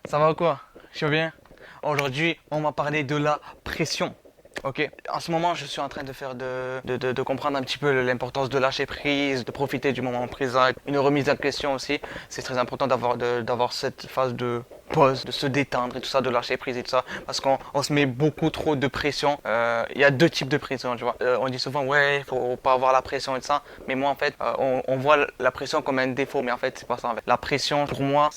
Ça va ou quoi? Je vais bien. Aujourd'hui, on va parler de la pression. Ok. En ce moment, je suis en train de faire de comprendre un petit peu l'importance de lâcher prise, de profiter du moment présent, une remise en question aussi. C'est très important d'avoir cette phase de pause, de se détendre et tout ça, de lâcher prise et tout ça, parce qu'on se met beaucoup trop de pression. Il y a deux types de pression, tu vois. On dit souvent, ouais, il faut pas avoir la pression et tout ça, mais moi en fait, on voit la pression comme un défaut, mais en fait, c'est pas ça en fait. La pression, pour moi,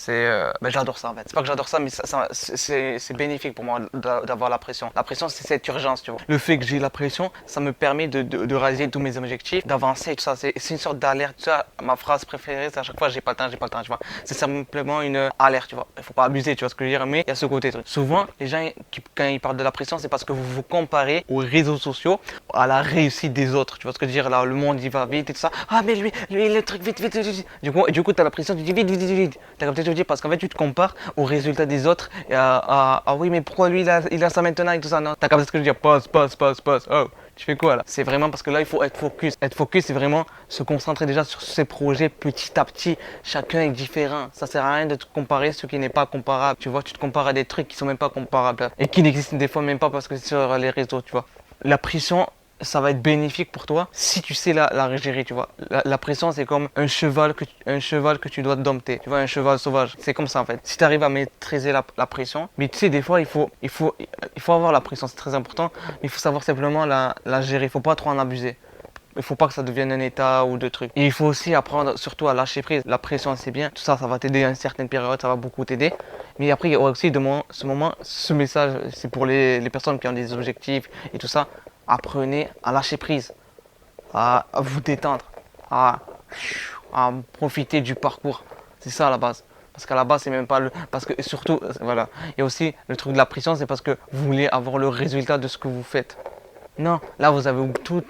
j'adore ça en fait. C'est pas que j'adore ça, mais c'est bénéfique pour moi d'avoir la pression. La pression, c'est cette urgence, tu vois. Le fait que j'ai la pression, ça me permet de réaliser tous mes objectifs, d'avancer et tout ça. C'est une sorte d'alerte. Tu vois, ma phrase préférée, c'est à chaque fois, j'ai pas le temps, tu vois. C'est simplement une alerte, tu vois. Il faut pas abuser, tu vois ce que je veux dire, mais il y a ce côté truc. Souvent, les gens, quand ils parlent de la pression, c'est parce que vous vous comparez aux réseaux sociaux, à la réussite des autres. Tu vois ce que je veux dire, là, le monde, il va vite et tout ça. Ah, mais lui, le truc, vite, vite, vite, vite. Du coup, t'as la pression, tu dis vite, vite, vite, vite. T'as capté ce que je veux dire, parce qu'en fait, tu te compares aux résultats des autres. Et ah oui, mais pourquoi lui, il a ça maintenant et tout ça, non. T'as capté ce que je veux dire, pause, pause, pause, pause. Oh, tu fais quoi là? C'est vraiment parce que là, il faut être focus. Être focus, c'est vraiment se concentrer déjà sur ses projets petit à petit. Chacun est différent. Ça sert à rien de te comparer à ce qui n'est pas comparable. Tu vois, tu te compares à des trucs qui sont même pas comparables et qui n'existent des fois même pas parce que c'est sur les réseaux, tu vois. La pression, ça va être bénéfique pour toi si tu sais la gérer, tu vois. La pression, c'est comme un cheval que tu dois dompter. Tu vois, un cheval sauvage. C'est comme ça, en fait. Si tu arrives à maîtriser la pression, mais tu sais, des fois, il faut avoir la pression, c'est très important, mais il faut savoir simplement la gérer. Il faut pas trop en abuser. Il faut pas que ça devienne un état ou de trucs. Et il faut aussi apprendre surtout à lâcher prise. La pression, c'est bien. Tout ça, ça va t'aider à une certaine période, ça va beaucoup t'aider. Mais après, il y a aussi ce message, c'est pour les personnes qui ont des objectifs et tout ça. Apprenez à lâcher prise, à vous détendre, à, à profiter du parcours. C'est ça à la base. Parce qu'à la base, c'est même pas le. Parce que surtout, voilà. Il y a aussi le truc de la pression, c'est parce que vous voulez avoir le résultat de ce que vous faites. Non, là vous avez tout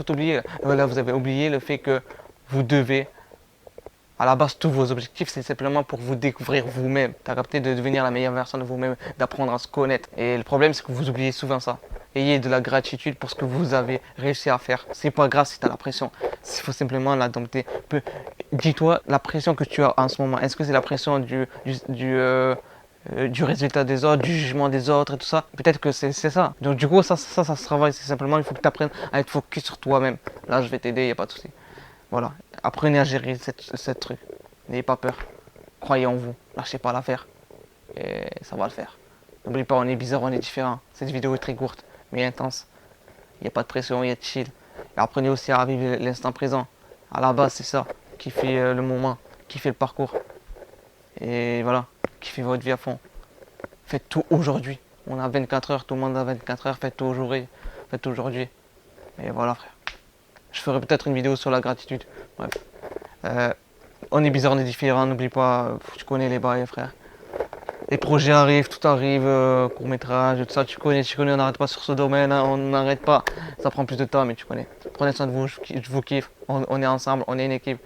oublié. Là, vous avez oublié le fait que vous devez, à la base, tous vos objectifs, c'est simplement pour vous découvrir vous-même. T'as capté, de devenir la meilleure version de vous-même, d'apprendre à se connaître. Et le problème, c'est que vous oubliez souvent ça. Ayez de la gratitude pour ce que vous avez réussi à faire. C'est pas grave si tu as la pression. Il faut simplement la dompter. Dis-toi, la pression que tu as en ce moment, est-ce que c'est la pression du résultat des autres, du jugement des autres et tout ça? Peut-être que c'est ça. Donc du coup, ça se travaille. C'est simplement, il faut que tu apprennes à être focus sur toi-même. Là, je vais t'aider, il n'y a pas de souci. Voilà. Apprenez à gérer cette truc. N'ayez pas peur. Croyez en vous. Lâchez pas l'affaire. Et ça va le faire. N'oublie pas, on est bizarre, on est différent. Cette vidéo est très courte, mais intense. Il n'y a pas de pression, il y a de chill. Et apprenez aussi à vivre l'instant présent. À la base, c'est ça qui fait le moment, qui fait le parcours. Et voilà, qui fait votre vie à fond. Faites tout aujourd'hui. On a 24 heures, tout le monde a 24 heures, faites tout aujourd'hui. Faites tout aujourd'hui. Et voilà, frère. Je ferai peut-être une vidéo sur la gratitude. Bref. Euh, on est bizarre, on est différent, n'oublie pas, tu connais les bails, frère. Les projets arrivent, tout arrive, court-métrage, tout ça, tu connais, on n'arrête pas sur ce domaine, hein, on n'arrête pas. Ça prend plus de temps, mais tu connais. Prenez soin de vous, je vous kiffe, on est ensemble, on est une équipe.